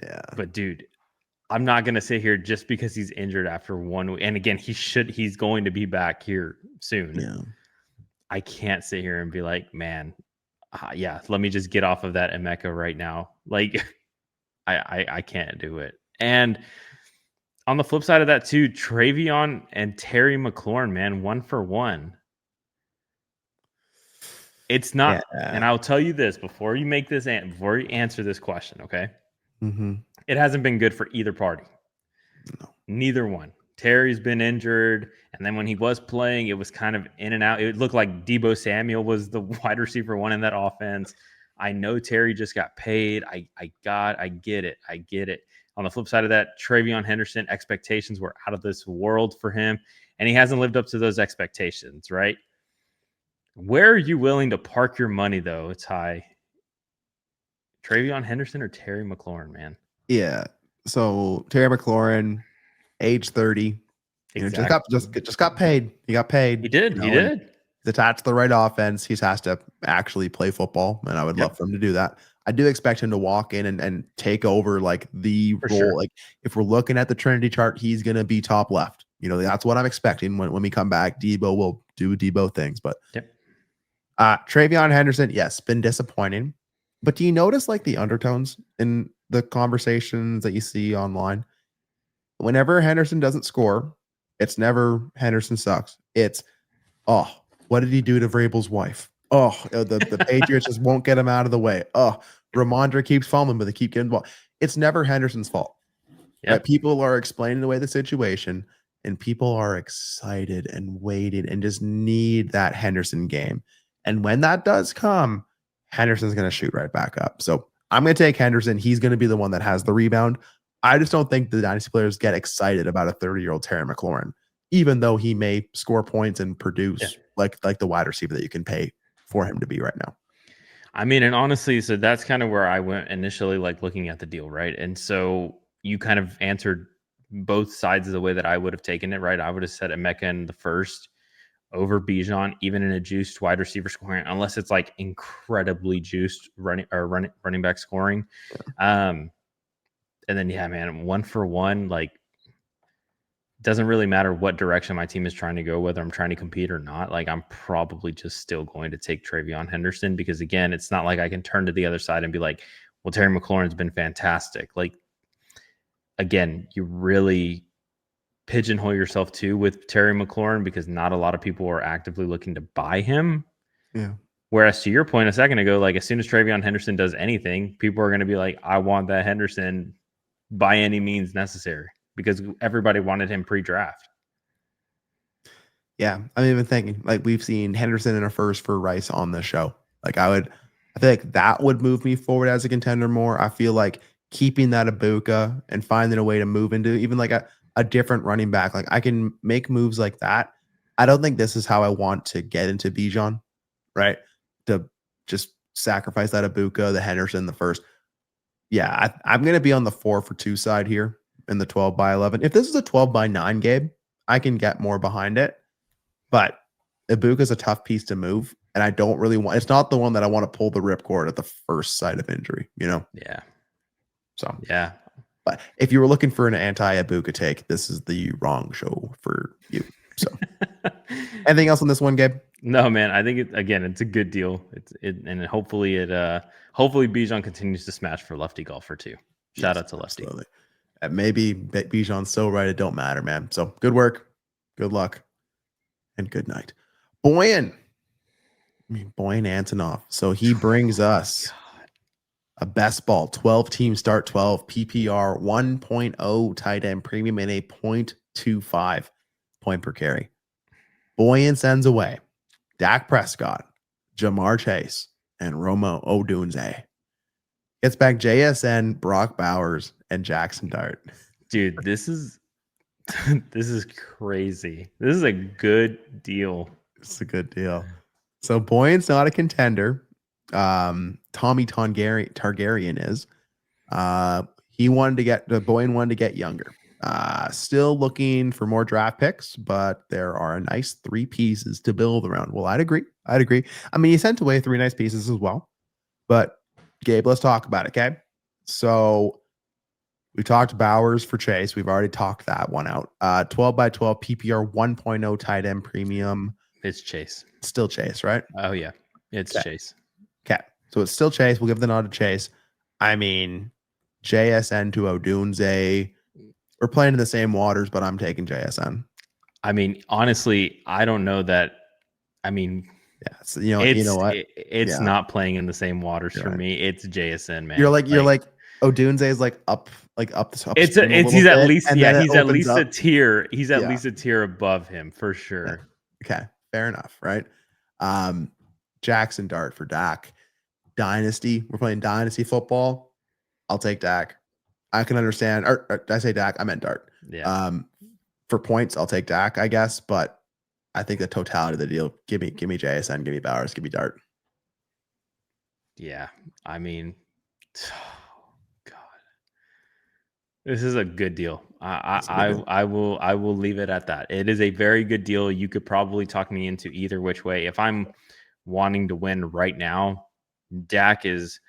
Speaker 1: Yeah.
Speaker 2: But dude, I'm not going to sit here just because he's injured after 1 week. And again, he's going to be back here soon.
Speaker 1: Yeah.
Speaker 2: I can't sit here and be like, man, let me just get off of that Emeka right now. Like, I can't do it. And on the flip side of that too, Travion and Terry McLaurin, man, 1 for 1. It's not, and I'll tell you this before you answer this question, okay?
Speaker 1: Mm-hmm.
Speaker 2: It hasn't been good for either party.
Speaker 1: No.
Speaker 2: Neither one. Terry's been injured, and then when he was playing, it was kind of in and out. It looked like Deebo Samuel was the wide receiver one in that offense. I know Terry just got paid. I get it. I get it. On the flip side of that, Travion Henderson, expectations were out of this world for him, and he hasn't lived up to those expectations, right? Where are you willing to park your money, though, Ty? Travion Henderson or Terry McLaurin, man?
Speaker 1: Yeah. So Terry McLaurin, age 30,
Speaker 2: Exactly.
Speaker 1: just got paid. He got paid.
Speaker 2: He did. He did.
Speaker 1: He's attached to the right offense. He has to actually play football, and I would love for him to do that. I do expect him to walk in and take over like the role.
Speaker 2: Sure.
Speaker 1: Like if we're looking at the Trinity chart, he's gonna be top left. That's what I'm expecting when we come back. Deebo will do Deebo things, but Travion Henderson, yes, been disappointing. But do you notice like the undertones in the conversations that you see online? Whenever Henderson doesn't score, it's never Henderson sucks. It's, oh, what did he do to Vrabel's wife? Oh, the Patriots just won't get him out of the way. Oh, Ramondre keeps fumbling, but they keep getting the ball. It's never Henderson's fault.
Speaker 2: Yep.
Speaker 1: Right? People are explaining away the situation, and people are excited and waiting and just need that Henderson game. And when that does come, Henderson's going to shoot right back up. So I'm going to take Henderson. He's going to be the one that has the rebound. I just don't think the Dynasty players get excited about a 30-year-old Terry McLaurin, even though he may score points and produce like the wide receiver that you can pay for him to be right now.
Speaker 2: I mean, and honestly, so that's kind of where I went initially, like looking at the deal, right? And so you kind of answered both sides of the way that I would have taken it, right? I would have said Emeka in the first over Bijan, even in a juiced wide receiver scoring, unless it's like incredibly juiced running back scoring. And then, man, 1-for-1, like, doesn't really matter what direction my team is trying to go, whether I'm trying to compete or not. Like, I'm probably just still going to take Travion Henderson because, again, it's not like I can turn to the other side and be like, well, Terry McLaurin's been fantastic. Like, again, you really pigeonhole yourself too with Terry McLaurin because not a lot of people are actively looking to buy him.
Speaker 1: Yeah.
Speaker 2: Whereas to your point a second ago, like as soon as Travion Henderson does anything, people are going to be like, I want that Henderson by any means necessary because everybody wanted him pre-draft.
Speaker 1: Yeah. I'm even thinking like we've seen Henderson in a first for Rice on the show. Like I feel like that would move me forward as a contender more. I feel like keeping that Ibuka and finding a way to move into even like a different running back. Like I can make moves like that. I don't think this is how I want to get into Bijan, right? To just sacrifice that Ibuka, the Henderson, the first. Yeah, I'm going to be on the 4-for-2 side here in the 12-by-11. If this is a 12-by-9, Gabe, I can get more behind it. But Ibuka is a tough piece to move. And I don't really want, it's not the one that I want to pull the ripcord at the first sight of injury,
Speaker 2: Yeah.
Speaker 1: So,
Speaker 2: yeah.
Speaker 1: But if you were looking for an anti-Ibuka take, this is the wrong show for you. So, anything else on this one, Gabe?
Speaker 2: No, man. I think it's a good deal. And hopefully Bijan continues to smash for Lefty Golfer too. Shout out to Lefty.
Speaker 1: Absolutely. Maybe Bijan's so right it don't matter, man. So good work, good luck, and good night, Boyan Antonov. So he brings us a best ball 12-team start 12 PPR 1.0 tight end premium and a 0.25 point per carry. Boyan sends away Dak Prescott, Jamar Chase, and Romo Odunze. Gets back JSN, Brock Bowers, and Jackson Dart.
Speaker 2: Dude, this is crazy. This is a good deal.
Speaker 1: It's a good deal. So Boyan's not a contender. Tommy Targaryen is. Boyan wanted to get younger. Still looking for more draft picks, but there are a nice 3 pieces to build around. Well, I'd agree. I mean, he sent away 3 nice pieces as well. But Gabe, let's talk about it, okay? So we talked Bowers for Chase. We've already talked that one out. 12-by-12 PPR 1.0 tight end premium.
Speaker 2: It's Chase.
Speaker 1: Still Chase, right?
Speaker 2: Oh, yeah. It's Chase.
Speaker 1: Okay. So it's still Chase. We'll give the nod to Chase. I mean, JSN to Odunze. We're playing in the same waters, but I'm taking JSN.
Speaker 2: I mean, honestly, I don't know that. I mean,
Speaker 1: yeah, so, you know what?
Speaker 2: It's not playing in the same waters for me. It's JSN, man.
Speaker 1: You're like Odunze is like up
Speaker 2: It's
Speaker 1: upstream a little
Speaker 2: he's at
Speaker 1: bit,
Speaker 2: least
Speaker 1: and then it
Speaker 2: he's at
Speaker 1: opens
Speaker 2: least a
Speaker 1: up.
Speaker 2: tier. He's at
Speaker 1: Yeah.
Speaker 2: least a tier above him for
Speaker 1: Yeah.
Speaker 2: sure.
Speaker 1: Okay, fair enough, right? Jackson Dart for Dak. Dynasty. We're playing Dynasty football. I'll take Dak. I can understand. Or did I say Dak? I meant Dart.
Speaker 2: Yeah.
Speaker 1: For points, I'll take Dak, I guess. But I think the totality of the deal. Give me JSN. Give me Bowers. Give me Dart.
Speaker 2: Yeah. I mean, God, this is a good deal. I will leave it at that. It is a very good deal. You could probably talk me into either which way. If I'm wanting to win right now, Dak is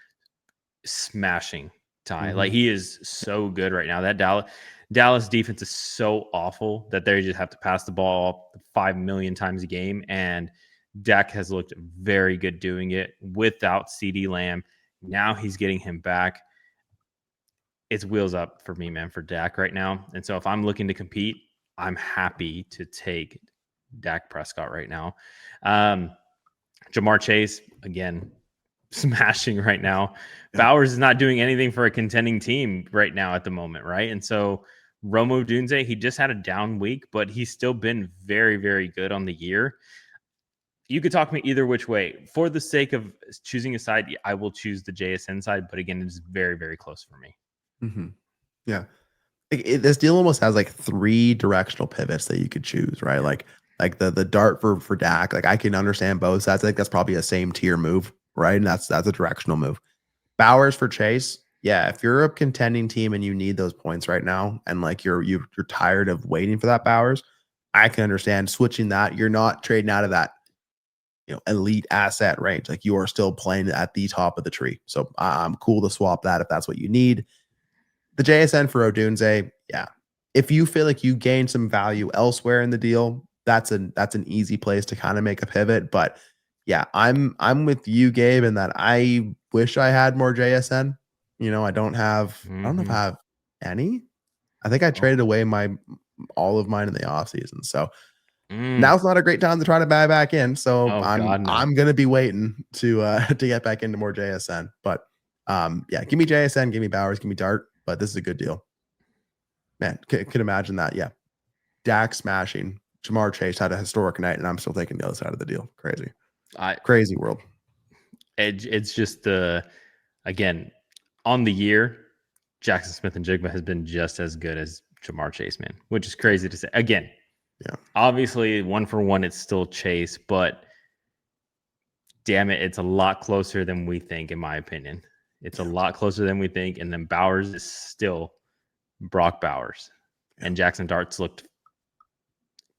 Speaker 2: smashing Ty. Like he is so good right now. That Dallas defense is so awful that they just have to pass the ball 5 million times a game. And Dak has looked very good doing it without CD Lamb. Now he's getting him back. It's wheels up for me, man, for Dak right now. And so if I'm looking to compete, I'm happy to take Dak Prescott right now. Jamar Chase, again, smashing right now.
Speaker 1: Yeah.
Speaker 2: Bowers is not doing anything for a contending team right now at the moment, right? And so Romo Dunze, he just had a down week, but he's still been very, very good on the year. You could talk me either which way. For the sake of choosing a side, I will choose the JSN side, but again, it's very, very close for me.
Speaker 1: Mm-hmm. Yeah. This deal almost has like 3 directional pivots that you could choose, right? Like the Dart for Dak. Like I can understand both sides. I think that's probably a same tier move, right? And that's a directional move. Bowers for Chase. Yeah, if you're a contending team and you need those points right now, and like you're tired of waiting for that Bowers, I can understand switching that. You're not trading out of that, elite asset range. Like you are still playing at the top of the tree. So I'm cool to swap that if that's what you need. The JSN for Odunze, yeah. If you feel like you gain some value elsewhere in the deal, that's an easy place to kind of make a pivot. But yeah, I'm with you, Gabe, in that I wish I had more JSN. I don't know if I have any. I think I traded away all of mine in the offseason. So now's not a great time to try to buy back in. So I'm gonna be waiting to get back into more JSN. But yeah, give me JSN, give me Bowers, give me Dart. But this is a good deal. Man, can imagine that. Yeah. Dak smashing. Jamar Chase had a historic night, and I'm still taking the other side of the deal. Crazy. Crazy world.
Speaker 2: It's just again, on the year, Jackson Smith and Jigba has been just as good as Jamar Chase, man, which is crazy to say. Again,
Speaker 1: yeah.
Speaker 2: Obviously, 1-for-1, it's still Chase, but damn it, it's a lot closer than we think, in my opinion. It's a lot closer than we think. And then Bowers is still Brock Bowers. Yeah. And Jackson Dart's looked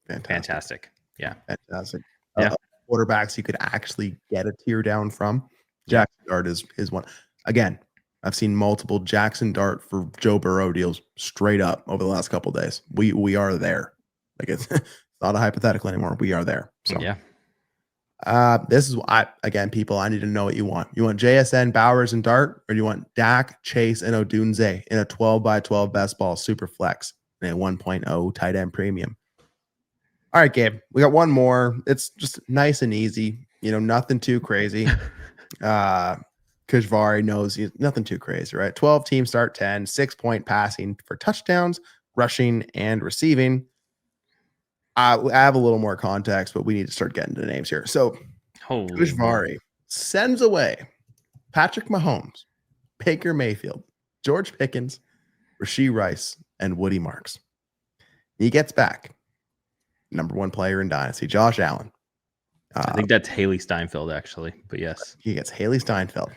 Speaker 2: fantastic. Yeah.
Speaker 1: Fantastic.
Speaker 2: Yeah.
Speaker 1: Quarterbacks you could actually get a tier down from. Jackson Dart is one. Again, I've seen multiple Jackson Dart for Joe Burrow deals straight up over the last couple of days. We are there. Like it's not a hypothetical anymore. We are there. So
Speaker 2: yeah.
Speaker 1: This is again, people, I need to know what you want. You want JSN, Bowers, and Dart, or do you want Dak, Chase, and Odunze in a 12x12 best ball super flex and a 1.0 tight end premium? All right, Gabe, we got one more. It's just nice and easy. Nothing too crazy. Kajvari knows nothing too crazy, right? 12 team start 10, 6-point passing for touchdowns, rushing, and receiving. I have a little more context, but we need to start getting to names here. So, Kajvari sends away Patrick Mahomes, Baker Mayfield, George Pickens, Rashee Rice, and Woody Marks. He gets back number 1 player in Dynasty, Josh Allen.
Speaker 2: I think that's Haley Steinfeld, actually, but yes.
Speaker 1: He gets Haley Steinfeld.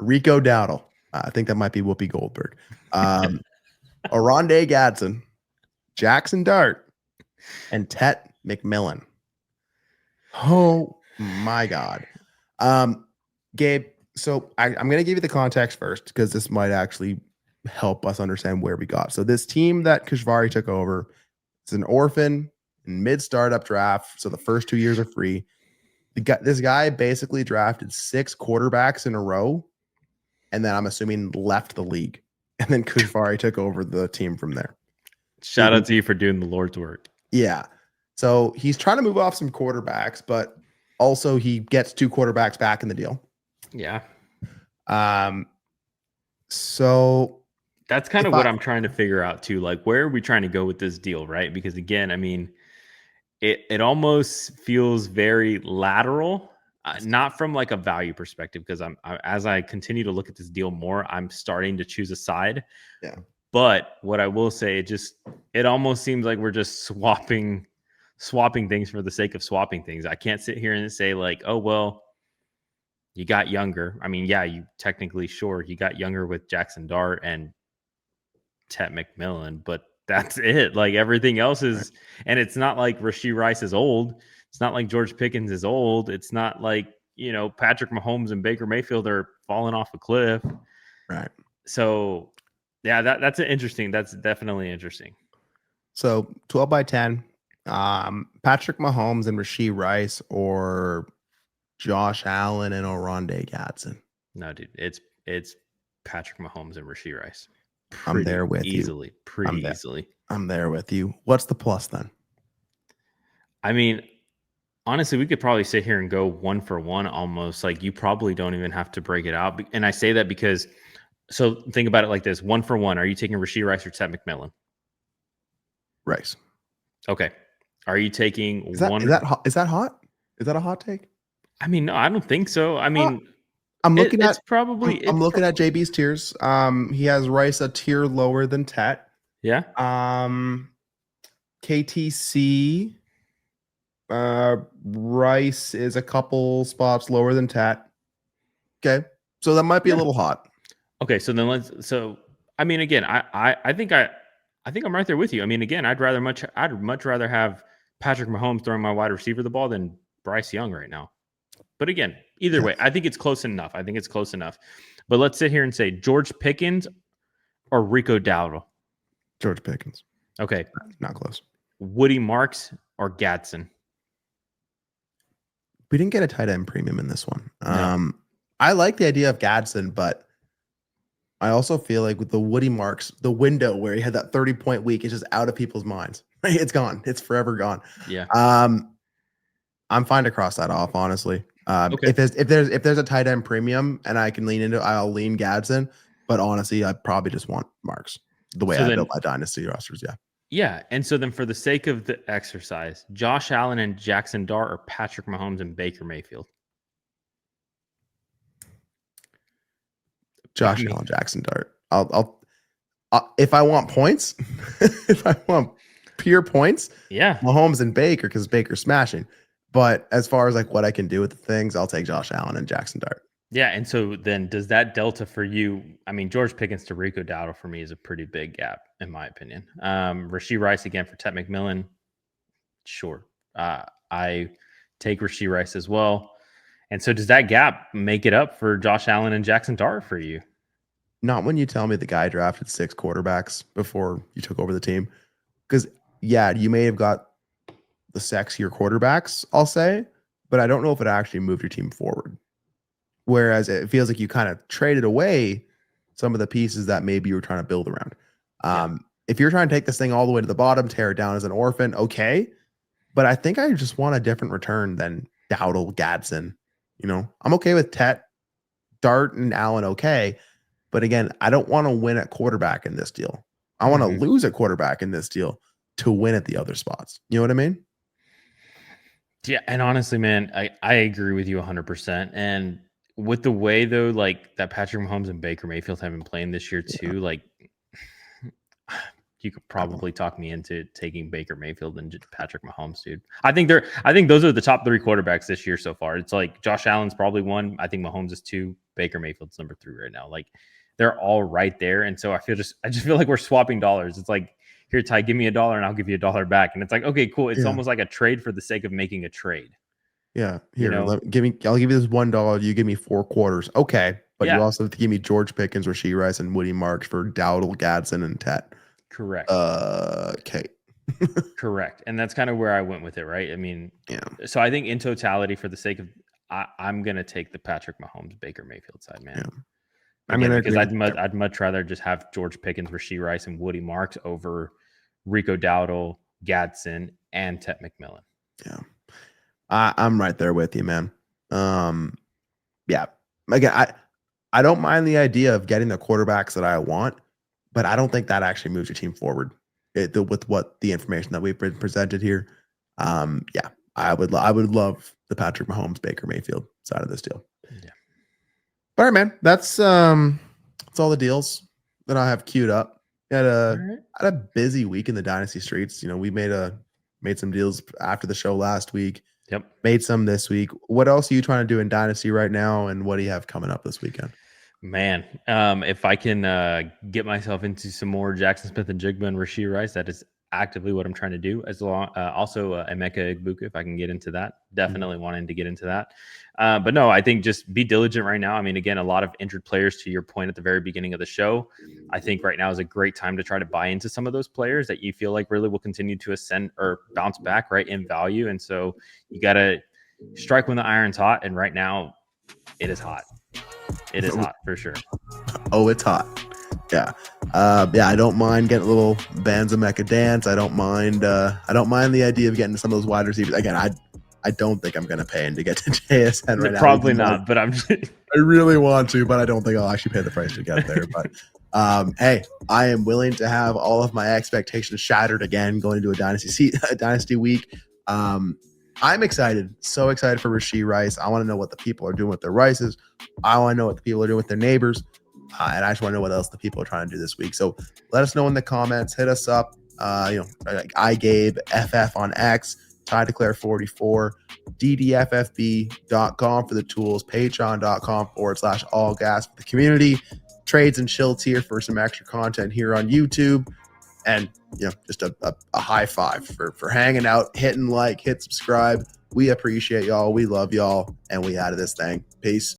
Speaker 1: Rico Dowdle. I think that might be Whoopi Goldberg. Oronde Gadsden, Jackson Dart, and Tet McMillan. Oh my God. Gabe, so I'm going to give you the context first because this might actually help us understand where we got. So this team that Kajvari took over, it's an orphan mid-startup draft. So the first 2 years are free. This guy basically drafted 6 quarterbacks in a row, and then I'm assuming left the league. And then Kajvari took over the team from there.
Speaker 2: Shout out to you for doing the Lord's work.
Speaker 1: Yeah. So he's trying to move off some quarterbacks, but also he gets 2 quarterbacks back in the deal.
Speaker 2: Yeah.
Speaker 1: So
Speaker 2: That's kind of what I'm trying to figure out too. Like, where are we trying to go with this deal, right? Because again, I mean, it almost feels very lateral, not from like a value perspective. Because as I continue to look at this deal more, I'm starting to choose a side.
Speaker 1: Yeah.
Speaker 2: But what I will say, it almost seems like we're just swapping things for the sake of swapping things. I can't sit here and say like, oh well, you got younger. I mean, yeah, you technically you got younger with Jackson Dart and Tet McMillan, but that's it. Like everything else is, and it's not like Rashee Rice is old. It's not like George Pickens is old. It's not like, Patrick Mahomes and Baker Mayfield are falling off a cliff.
Speaker 1: Right.
Speaker 2: So yeah, that's definitely interesting.
Speaker 1: So 12 by 10, Patrick Mahomes and Rashee Rice or Josh Allen and Oronde Gadsden.
Speaker 2: No, dude, it's Patrick Mahomes and Rashee Rice.
Speaker 1: I'm there with
Speaker 2: easily,
Speaker 1: you.
Speaker 2: Pretty easily.
Speaker 1: I'm there with you. What's the plus then?
Speaker 2: I mean, honestly, we could probably sit here and go 1 for 1 almost. Like you probably don't even have to break it out. And I say that because, so think about it like this: 1 for 1. Are you taking Rashee Rice or Tet McMillan?
Speaker 1: Rice.
Speaker 2: Okay. Are you taking
Speaker 1: one? Is that hot? Is that a hot take?
Speaker 2: I mean, no, I don't think so. I mean,
Speaker 1: I'm looking at JB's tiers. He has Rice a tier lower than Tet.
Speaker 2: Yeah.
Speaker 1: KTC, Rice is a couple spots lower than Tet. Okay, so that might be a little hot.
Speaker 2: Okay, so then I mean, again, I think I'm right there with you. I mean, again, I'd much rather have Patrick Mahomes throwing my wide receiver the ball than Bryce Young right now. But again, either way, I think it's close enough. But let's sit here and say George Pickens or Rico Dowdle.
Speaker 1: George Pickens.
Speaker 2: Okay.
Speaker 1: Not close.
Speaker 2: Woody Marks or Gadsden.
Speaker 1: We didn't get a tight end premium in this one.
Speaker 2: No.
Speaker 1: I like the idea of Gadsden, but I also feel like with the Woody Marks, the window where he had that 30-point week is just out of people's minds. It's gone. It's forever gone.
Speaker 2: Yeah.
Speaker 1: I'm fine to cross that off, honestly.
Speaker 2: Okay.
Speaker 1: If there's a tight end premium and I can lean into it, I'll lean Gadsden. But honestly, I probably just want Marks the way I built my dynasty rosters. Yeah.
Speaker 2: Yeah. And so then for the sake of the exercise, Josh Allen and Jackson Dart or Patrick Mahomes and Baker Mayfield?
Speaker 1: Josh Allen, Jackson Dart. I'll if I want points, if I want pure points, Mahomes and Baker because Baker's smashing. But as far as like what I can do with the things, I'll take Josh Allen and Jackson Dart.
Speaker 2: Yeah, and so then does that delta for you? I mean, George Pickens to Rico Dowdle for me is a pretty big gap, in my opinion. Rashee Rice again for Tet McMillan. Sure. I take Rashee Rice as well. And so does that gap make it up for Josh Allen and Jackson Dart for you?
Speaker 1: Not when you tell me the guy drafted 6 quarterbacks before you took over the team. Because, yeah, you may have got the sexier quarterbacks, I'll say, but I don't know if it actually moved your team forward. Whereas it feels like you kind of traded away some of the pieces that maybe you were trying to build around. If you're trying to take this thing all the way to the bottom, tear it down as an orphan, okay. But I think I just want a different return than Dowdle, Gadsden. I'm okay with Tet, Dart, and Allen, okay. But again, I don't want to win at quarterback in this deal. I want to lose at quarterback in this deal to win at the other spots. You know what I mean?
Speaker 2: Yeah, and honestly, man, I agree with you 100%. And with the way, though, like that Patrick Mahomes and Baker Mayfield have been playing this year, too, like you could probably talk me into taking Baker Mayfield and Patrick Mahomes, dude. I think those are the top 3 quarterbacks this year so far. It's like Josh Allen's probably 1. I think Mahomes is 2. Baker Mayfield's number 3 right now. Like they're all right there. And so I just feel like we're swapping dollars. It's like, here, Ty, give me $1 and I'll give you $1 back. And it's like, okay, cool. It's almost like a trade for the sake of making a trade.
Speaker 1: Yeah. Here, I'll give you this $1. You give me 4 quarters. Okay. But you also have to give me George Pickens, Rashee Rice, and Woody Marks for Dowdle, Gadsden, and Tet.
Speaker 2: Correct.
Speaker 1: Okay.
Speaker 2: Correct. And that's kind of where I went with it, right? I mean, so I think in totality, for the sake of, I'm going to take the Patrick Mahomes, Baker Mayfield side, man. Yeah. Because I'd much rather just have George Pickens, Rashee Rice, and Woody Marks over Rico Dowdle, Gadsden, and Tet McMillan.
Speaker 1: Yeah. I'm right there with you, man. Yeah. Again, I don't mind the idea of getting the quarterbacks that I want, but I don't think that actually moves your team forward with what the information that we've been presented here. Yeah, I would love the Patrick Mahomes, Baker Mayfield side of this deal.
Speaker 2: Yeah.
Speaker 1: All right, man. That's all the deals that I have queued up. Had a busy week in the Dynasty streets. You know, we made some deals after the show last week.
Speaker 2: Yep.
Speaker 1: Made some this week. What else are you trying to do in Dynasty right now, and what do you have coming up this weekend?
Speaker 2: Man, if I can get myself into some more Jackson Smith and Jigba and Rashee Rice, that is actively what I'm trying to do. As long, also Emeka Egbuka, if I can get into that, definitely wanting to get into that. But no, I think just be diligent right now. I mean, again, a lot of injured players. To your point at the very beginning of the show, I think right now is a great time to try to buy into some of those players that you feel like really will continue to ascend or bounce back right in value. And so you got to strike when the iron's hot. And right now, it is hot. It is hot for sure.
Speaker 1: Oh, it's hot. Yeah. I don't mind getting a little bands of Mecha dance. I don't mind the idea of getting some of those wide receivers. Again, I don't think I'm gonna pay him to get to JSN right now.
Speaker 2: Probably not, but
Speaker 1: I really want to, but I don't think I'll actually pay the price to get there. But hey, I am willing to have all of my expectations shattered again going into a dynasty week. I'm excited, so excited for Rashee Rice. I want to know what the people are doing with their Rices. I want to know what the people are doing with their neighbors. And I just want to know what else the people are trying to do this week. So let us know in the comments. Hit us up. Like Gabe FF on X, Ty Declare 44, DDFFB.com for the tools, patreon.com/all gas for the community, trades and chill tier for some extra content here on YouTube. And just a high five for hanging out, hitting like, hit subscribe. We appreciate y'all. We love y'all. And we out of this thing. Peace.